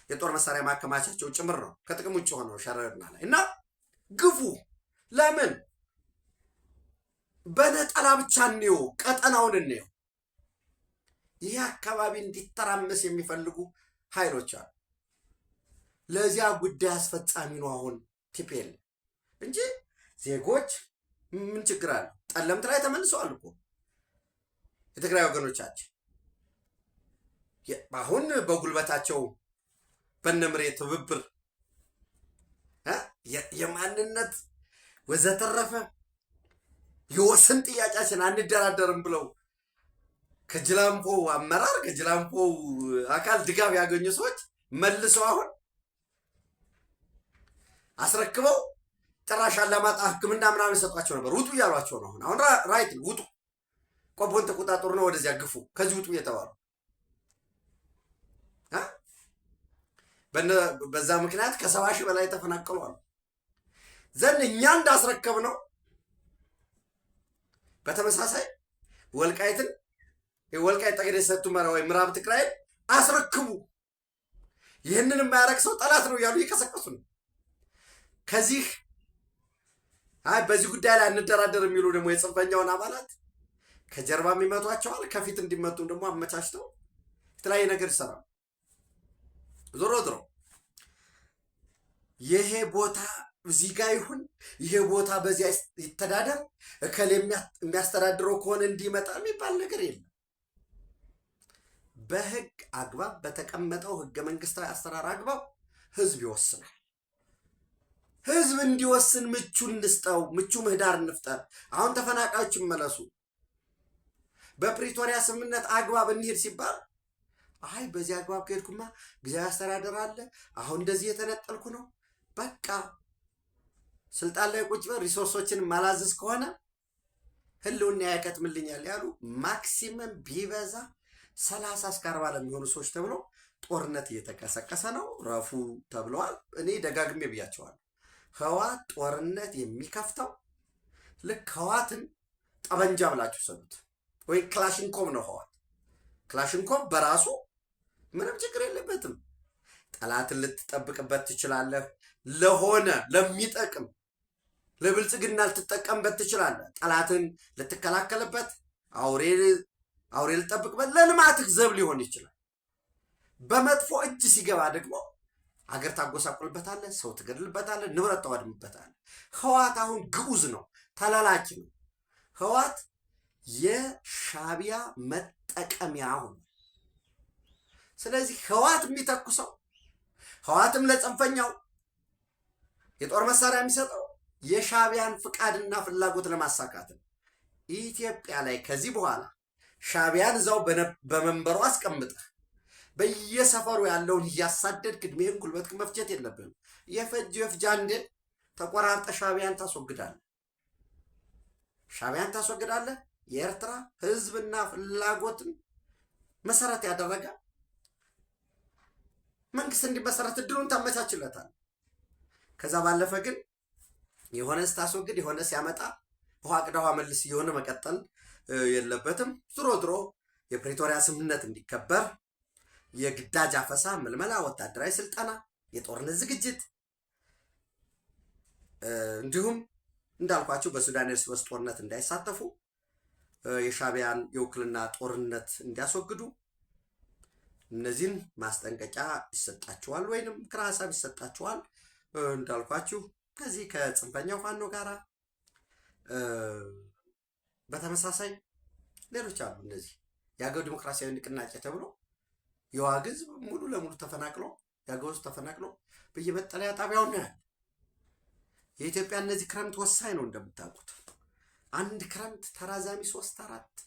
[SPEAKER 1] የጦር መሳሪያ ማከማቻቸው ጭምር ነው ከጥቅም ውጭ ሆነው ሸረሪና ላይ እና ግፉ። ለምን በነጠላ ብቻ እንየው፣ ቀጠናውን እንየው። ይህ አካባቢ እንዲተራመስ የሚፈልጉ ኃይሎች አሉ። ለዚያ ጉዳይ አስፈጻሚ ነው አሁን ቲፒኤል እንጂ ዜጎች ምን ችግር አለ? ጠለምት ላይ ተመልሰዋል እኮ የትግራይ ወገኖቻችን። አሁን በጉልበታቸው በነምሬ ትብብር የማንነት ወዘተረፈ የወሰን ጥያቄያችን አንደራደርም ብለው ከጅላምፖ አመራር ከጅላምፖ አካል ድጋፍ ያገኙ ሰዎች መልሰው አሁን አስረክበው ጭራሽ አላማጣ ሕክምና ምናምን ሰጧቸው ነበር። ውጡ እያሏቸው ነው። አሁን ራይት ውጡ፣ ቆቦን ተቆጣጠሩ ነው፣ ወደዚያ ግፉ፣ ከዚህ ውጡ እየተባሉ በዛ ምክንያት ከ70 ሺህ በላይ ተፈናቀሏል። ዘን እኛ እንዳስረከብ ነው። በተመሳሳይ ወልቃይትን የወልቃይት ጠገዴ ሰቱ መራ ወይ ምዕራብ ትግራይን አስረክቡ፣ ይህንን የማያረግ ሰው ጠላት ነው እያሉ እየቀሰቀሱ ነው። በዚህ ጉዳይ ላይ አንደራደር የሚሉ ደግሞ የጽንፈኛውን አባላት ከጀርባ የሚመቷቸዋል፣ ከፊት እንዲመቱም ደግሞ አመቻችተው የተለያየ ነገር ይሰራሉ። ዞሮ ዞሮ ይሄ ቦታ እዚህ ጋር ይሁን፣ ይሄ ቦታ በዚያ ይተዳደር፣ እከሌ የሚያስተዳድረው ከሆነ እንዲመጣ የሚባል ነገር የለም። በህግ አግባብ በተቀመጠው ህገ መንግስታዊ አሰራር አግባብ ህዝብ ይወስናል። ህዝብ እንዲወስን ምቹ እንስጠው፣ ምቹ ምህዳር እንፍጠር። አሁን ተፈናቃዮች ይመለሱ፣ በፕሪቶሪያ ስምምነት አግባብ እንሂድ ሲባል አይ በዚህ አግባብ ከሄድኩማ ጊዜያዊ አስተዳደር አለ፣ አሁን እንደዚህ የተነጠልኩ ነው፣ በቃ ስልጣን ላይ ቁጭ በል ሪሶርሶችን ማላዘዝ ከሆነ ህልውና ያከትምልኛል ያሉ ማክሲመም ቢበዛ 30 እስከ 40 ለሚሆኑ ሰዎች ተብሎ ጦርነት እየተቀሰቀሰ ነው። ረፉ ተብለዋል። እኔ ደጋግሜ ብያቸዋለሁ። ህወሓት ጦርነት የሚከፍተው ልክ ህወሓትን ጠበንጃ ብላችሁ ሰሉት ወይ ክላሽንኮቭ ነው። ህወሓት ክላሽንኮቭ በራሱ ምንም ችግር የለበትም። ጠላትን ልትጠብቅበት ትችላለህ። ለሆነ ለሚጠቅም ለብልጽግና ልትጠቀምበት ትችላለህ። ጠላትን ልትከላከልበት፣ አውሬ ልትጠብቅበት፣ ለልማትህ ዘብ ሊሆን ይችላል። በመጥፎ እጅ ሲገባ ደግሞ አገር ታጎሳቁልበታለህ፣ ሰው ትገድልበታለህ፣ ንብረት ታወድምበታለህ። ህወሓት አሁን ግዑዝ ነው፣ ተላላኪ ነው። ህወሓት የሻዕቢያ መጠቀሚያ አሁን። ስለዚህ ህወሓት የሚተኩሰው ህወሓትም ለጽንፈኛው የጦር መሳሪያ የሚሰጠው የሻዕቢያን ፍቃድና ፍላጎት ለማሳካት ነው። ኢትዮጵያ ላይ ከዚህ በኋላ ሻዕቢያን እዛው በመንበሩ አስቀምጠህ በየሰፈሩ ያለውን እያሳደድክ እድሜህን ጉልበትክ መፍጀት የለብህም። የፍጃ እንዴ ተቆራርጠ ሻዕቢያን ታስወግዳለህ። የኤርትራ ህዝብና ፍላጎትን መሰረት ያደረገ መንግስት እንዲመሰረት እድሉን ታመቻችለታል። ከዛ ባለፈ ግን የሆነ ስታስወግድ የሆነ ሲያመጣ ውሃ ቅዳ ውሃ መልስ የሆነ መቀጠል የለበትም። ድሮ የፕሪቶሪያ ስምምነት እንዲከበር የግዳጅ አፈሳ፣ ምልመላ፣ ወታደራዊ ስልጠና፣ የጦርነት ዝግጅት እንዲሁም እንዳልኳቸው በሱዳን እርስ በርስ ጦርነት እንዳይሳተፉ የሻዕቢያን የውክልና ጦርነት እንዲያስወግዱ እነዚህን ማስጠንቀቂያ ይሰጣቸዋል ወይንም ምክረ ሀሳብ ይሰጣቸዋል። እንዳልኳችሁ ከዚህ ከጽንፈኛው ፋኖ ጋራ በተመሳሳይ ሌሎች አሉ። እነዚህ የአገው ዲሞክራሲያዊ ንቅናቄ ተብሎ የዋግ ህዝብ ሙሉ ለሙሉ ተፈናቅሎ የአገው ህዝብ ተፈናቅሎ በየመጠለያ ጣቢያው ነው ያለ። የኢትዮጵያ እነዚህ ክረምት ወሳኝ ነው እንደምታውቁት። አንድ ክረምት ተራዛሚ 3-4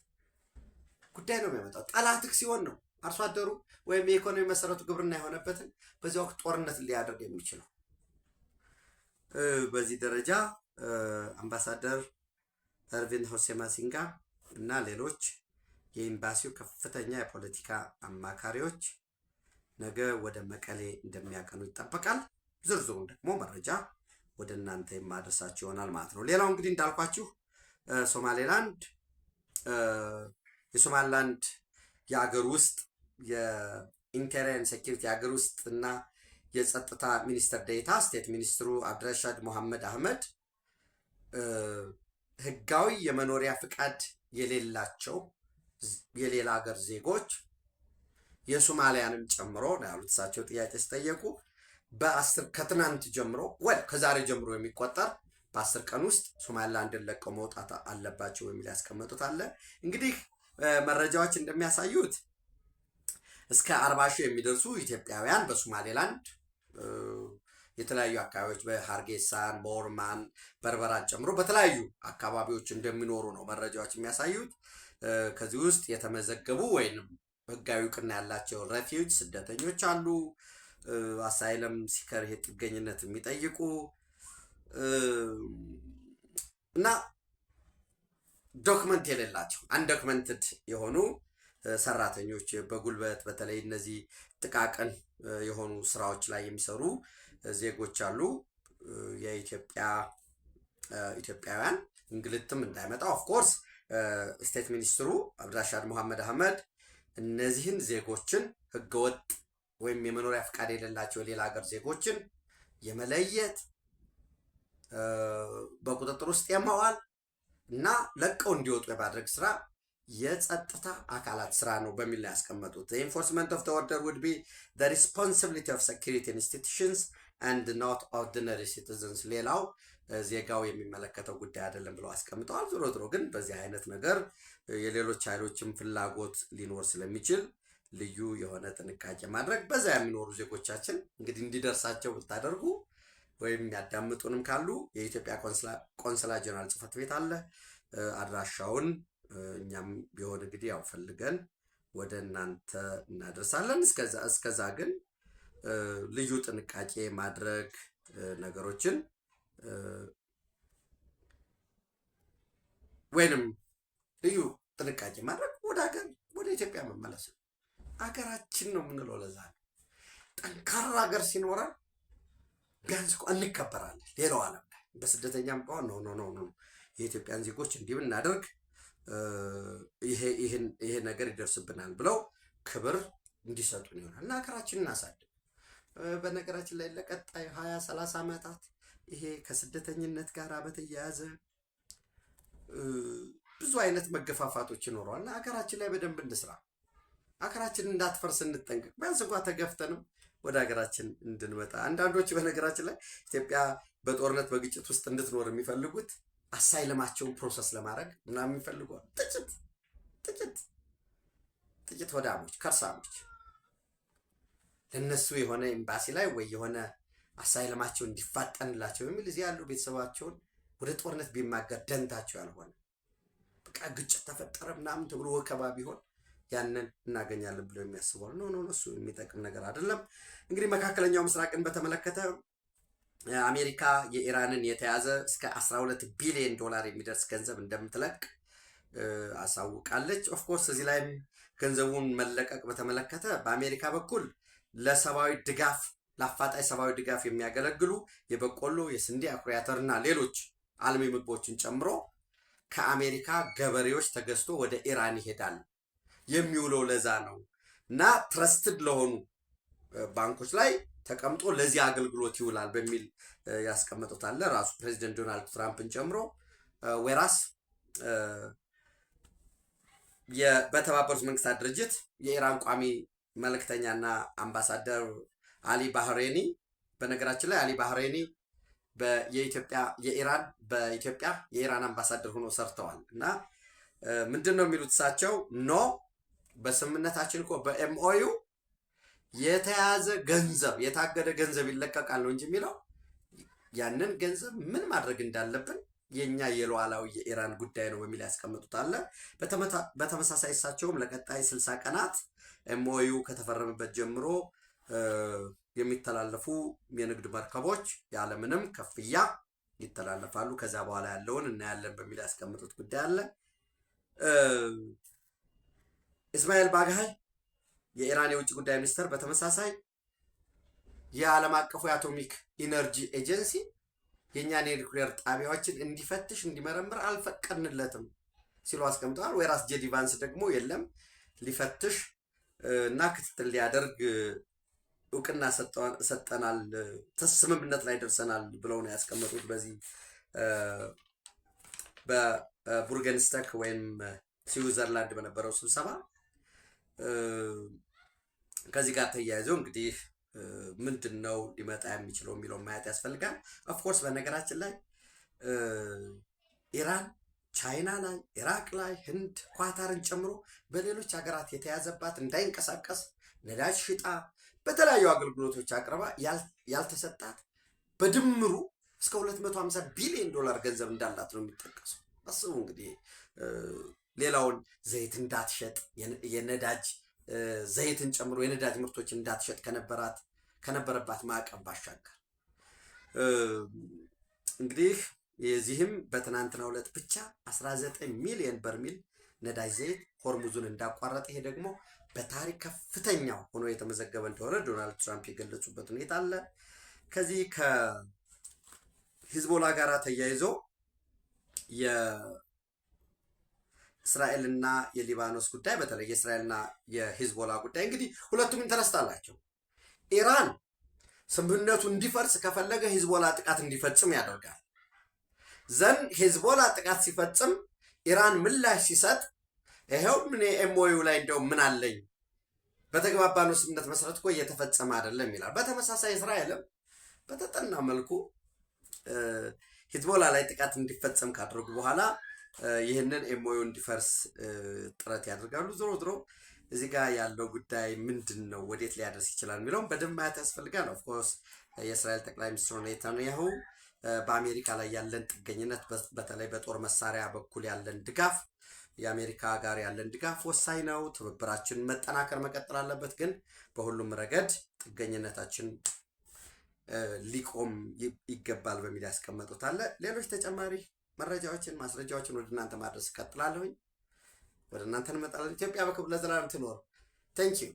[SPEAKER 1] ጉዳይ ነው የሚያመጣው። ጠላትክ ሲሆን ነው አርሶ አደሩ ወይም የኢኮኖሚ መሰረቱ ግብርና የሆነበትን በዚህ ወቅት ጦርነት ሊያደርግ የሚችለው። በዚህ ደረጃ አምባሳደር እርቪን ሆሴ ማሲንጋ እና ሌሎች የኤምባሲው ከፍተኛ የፖለቲካ አማካሪዎች ነገ ወደ መቀሌ እንደሚያቀኑ ይጠበቃል። ዝርዝሩን ደግሞ መረጃ ወደ እናንተ የማድረሳችሁ ይሆናል ማለት ነው። ሌላው እንግዲህ እንዳልኳችሁ የሶማሊላንድ የአገር ውስጥ የኢንቴሪየር ሴኪሪቲ የአገር ውስጥ እና የጸጥታ ሚኒስትር ዴኤታ ስቴት ሚኒስትሩ አብድረሻድ ሞሐመድ አህመድ ህጋዊ የመኖሪያ ፍቃድ የሌላቸው የሌላ ሀገር ዜጎች የሶማሊያንም ጨምሮ ነው ያሉት። እሳቸው ጥያቄ ሲጠየቁ ከትናንት ጀምሮ ከዛሬ ጀምሮ የሚቆጠር በ10 ቀን ውስጥ ሶማሊላንድን ለቀው መውጣት አለባቸው የሚል ያስቀመጡት አለ። እንግዲህ መረጃዎች እንደሚያሳዩት እስከ 40 ሺህ የሚደርሱ ኢትዮጵያውያን በሶማሌላንድ የተለያዩ አካባቢዎች በሃርጌሳን፣ ቦርማን፣ በርበራን ጨምሮ በተለያዩ አካባቢዎች እንደሚኖሩ ነው መረጃዎች የሚያሳዩት። ከዚህ ውስጥ የተመዘገቡ ወይም ህጋዊ እውቅና ያላቸው ሬፊውጅ ስደተኞች አሉ። አሳይለም ሲከር ጥገኝነት የሚጠይቁ እና ዶክመንት የሌላቸው አንዶክመንትድ የሆኑ ሰራተኞች በጉልበት በተለይ እነዚህ ጥቃቅን የሆኑ ስራዎች ላይ የሚሰሩ ዜጎች አሉ። ኢትዮጵያውያን እንግልትም እንዳይመጣ ኦፍኮርስ ስቴት ሚኒስትሩ አብድራሻድ ሞሐመድ አህመድ እነዚህን ዜጎችን ህገወጥ ወይም የመኖሪያ ፍቃድ የሌላቸው የሌላ ሀገር ዜጎችን የመለየት በቁጥጥር ውስጥ የማዋል እና ለቀው እንዲወጡ የማድረግ ስራ የጸጥታ አካላት ስራ ነው በሚል ላይ ያስቀመጡት። the enforcement of the order would be the responsibility of security institutions and not ordinary citizens ሌላው ዜጋው የሚመለከተው ጉዳይ አይደለም ብለው አስቀምጠዋል። ዞሮ ዞሮ ግን በዚህ አይነት ነገር የሌሎች ኃይሎችም ፍላጎት ሊኖር ስለሚችል ልዩ የሆነ ጥንቃቄ ማድረግ በዛ የሚኖሩ ዜጎቻችን እንግዲህ እንዲደርሳቸው ብታደርጉ ወይም ያዳምጡንም ካሉ የኢትዮጵያ ቆንስላ ጀነራል ጽሕፈት ቤት አለ። አድራሻውን እኛም ቢሆን እንግዲህ ያው ፈልገን ወደ እናንተ እናደርሳለን። እስከዛ ግን ልዩ ጥንቃቄ ማድረግ ነገሮችን ወይንም ልዩ ጥንቃቄ ማድረግ ወደ ኢትዮጵያ መመለስ ነው። አገራችን ነው የምንለው ለዛ ነው። ጠንካራ ሀገር ሲኖረን ቢያንስ እኮ እንከበራለን። ሌላው ዓለም ላይ በስደተኛም ከሆነ ነው የኢትዮጵያን ዜጎች እንዲህ ብናደርግ ይሄ ነገር ይደርስብናል ብለው ክብር እንዲሰጡን ይሆናል እና ሀገራችንን እናሳድግ። በነገራችን ላይ ለቀጣይ 20-30 ዓመታት ይሄ ከስደተኝነት ጋር በተያያዘ ብዙ አይነት መገፋፋቶች ይኖረዋል እና ሀገራችን ላይ በደንብ እንስራ። ሀገራችን እንዳትፈርስ እንጠንቀቅ። ቢያንስ እንኳን ተገፍተንም ወደ ሀገራችን እንድንመጣ። አንዳንዶች በነገራችን ላይ ኢትዮጵያ በጦርነት በግጭት ውስጥ እንድትኖር የሚፈልጉት አሳይለማቸውን ፕሮሰስ ለማድረግ ምናምን የሚፈልጓል። ጥቂት ወዳሞች ከርሳሞች ለነሱ የሆነ ኤምባሲ ላይ ወይ የሆነ አሳይለማቸው እንዲፋጠንላቸው የሚል እዚህ ያሉ ቤተሰባቸውን ወደ ጦርነት ቢማገር ደንታቸው ያልሆነ በቃ ግጭት ተፈጠረ ምናምን ተብሎ ወከባ ቢሆን ያንን እናገኛለን ብለው የሚያስበው ነው። እሱ የሚጠቅም ነገር አይደለም። እንግዲህ መካከለኛው ምስራቅን በተመለከተ አሜሪካ የኢራንን የተያዘ እስከ 12 ቢሊዮን ዶላር የሚደርስ ገንዘብ እንደምትለቅ አሳውቃለች። ኦፍኮርስ እዚህ ላይም ገንዘቡን መለቀቅ በተመለከተ በአሜሪካ በኩል ለሰብአዊ ድጋፍ ለአፋጣኝ ሰብአዊ ድጋፍ የሚያገለግሉ የበቆሎ፣ የስንዴ፣ አኩሪ አተርና ሌሎች አልሚ ምግቦችን ጨምሮ ከአሜሪካ ገበሬዎች ተገዝቶ ወደ ኢራን ይሄዳል። የሚውለው ለዛ ነው እና ትረስትድ ለሆኑ ባንኮች ላይ ተቀምጦ ለዚህ አገልግሎት ይውላል በሚል ያስቀመጡት አለ ራሱ ፕሬዚደንት ዶናልድ ትራምፕን ጨምሮ። ወራስ በተባበሩት መንግስታት ድርጅት የኢራን ቋሚ መልእክተኛና አምባሳደር አሊ ባህሬኒ በነገራችን ላይ አሊ ባህሬኒ በኢትዮጵያ የኢራን አምባሳደር ሆኖ ሰርተዋል እና ምንድን ነው የሚሉት እሳቸው በስምምነታችን እኮ በኤምኦዩ የተያዘ ገንዘብ የታገደ ገንዘብ ይለቀቃል ነው እንጂ የሚለው ያንን ገንዘብ ምን ማድረግ እንዳለብን የኛ የሉዓላዊ የኢራን ጉዳይ ነው በሚል ያስቀምጡት አለ። በተመሳሳይ እሳቸውም ለቀጣይ 60 ቀናት ኤምኦዩ ከተፈረመበት ጀምሮ የሚተላለፉ የንግድ መርከቦች ያለምንም ክፍያ ይተላለፋሉ። ከዛ በኋላ ያለውን እናያለን በሚል ያስቀምጡት ጉዳይ አለ። እስማኤል ባግሃይ የኢራን የውጭ ጉዳይ ሚኒስትር በተመሳሳይ የዓለም አቀፉ የአቶሚክ ኢነርጂ ኤጀንሲ የእኛን የኒውክሌር ጣቢያዎችን እንዲፈትሽ እንዲመረምር አልፈቀድንለትም ሲሉ አስቀምጠዋል። ወይራስ ጄዲ ቫንስ ደግሞ የለም ሊፈትሽ እና ክትትል ሊያደርግ እውቅና ሰጠናል፣ ስምምነት ላይ ደርሰናል ብለው ነው ያስቀመጡት በዚህ በቡርገንስተክ ወይም ስዊዘርላንድ በነበረው ስብሰባ። ከዚህ ጋር ተያይዘው እንግዲህ ምንድን ነው ሊመጣ የሚችለው የሚለውን ማየት ያስፈልጋል። ኦፍኮርስ በነገራችን ላይ ኢራን ቻይና ላይ፣ ኢራቅ ላይ፣ ህንድ፣ ኳታርን ጨምሮ በሌሎች ሀገራት የተያዘባት እንዳይንቀሳቀስ ነዳጅ ሽጣ በተለያዩ አገልግሎቶች አቅርባ ያልተሰጣት በድምሩ እስከ 250 ቢሊዮን ዶላር ገንዘብ እንዳላት ነው የሚጠቀሰው። አስቡ እንግዲህ ሌላውን ዘይት እንዳትሸጥ የነዳጅ ዘይትን ጨምሮ የነዳጅ ምርቶችን እንዳትሸጥ ከነበረባት ማዕቀብ ባሻገር እንግዲህ የዚህም በትናንትናው ዕለት ብቻ 19 ሚሊዮን በርሜል ነዳጅ ዘይት ሆርሙዙን እንዳቋረጠ፣ ይሄ ደግሞ በታሪክ ከፍተኛው ሆኖ የተመዘገበ እንደሆነ ዶናልድ ትራምፕ የገለጹበት ሁኔታ አለ። ከዚህ ከሂዝቦላ ጋር ተያይዞ የእስራኤልና የሊባኖስ ጉዳይ በተለይ የእስራኤልና የሂዝቦላ ጉዳይ እንግዲህ ሁለቱም ኢንተረስት አላቸው። ኢራን ስምምነቱ እንዲፈርስ ከፈለገ ሂዝቦላ ጥቃት እንዲፈጽም ያደርጋል። ዘን ሂዝቦላ ጥቃት ሲፈጽም ኢራን ምላሽ ሲሰጥ ይሄው ምን ኤምኦዩ ላይ እንደው ምን አለኝ በተግባባነው ስምምነት መሰረት እኮ እየተፈጸመ አይደለም ይላል። በተመሳሳይ እስራኤልም በተጠና መልኩ ሂዝቦላ ላይ ጥቃት እንዲፈጸም ካደረጉ በኋላ ይህንን ኤምኦዩ እንዲፈርስ ጥረት ያደርጋሉ። ዞሮ ዞሮ እዚህ ጋር ያለው ጉዳይ ምንድን ነው፣ ወዴት ሊያደርስ ይችላል የሚለውን በደንብ ማየት ያስፈልጋል። ኦፍኮርስ የእስራኤል ጠቅላይ ሚኒስትር ኔታንያሁ በአሜሪካ ላይ ያለን ጥገኝነት፣ በተለይ በጦር መሳሪያ በኩል ያለን ድጋፍ፣ የአሜሪካ ጋር ያለን ድጋፍ ወሳኝ ነው፣ ትብብራችን መጠናከር መቀጠል አለበት፣ ግን በሁሉም ረገድ ጥገኝነታችን ሊቆም ይገባል በሚል ያስቀመጡት አለ። ሌሎች ተጨማሪ መረጃዎችን ማስረጃዎችን ወደ እናንተ ማድረስ እቀጥላለሁኝ። ወደ እናንተ እንመጣለን። ኢትዮጵያ በክብር ለዘላለም ትኖር። ቴንኪዩ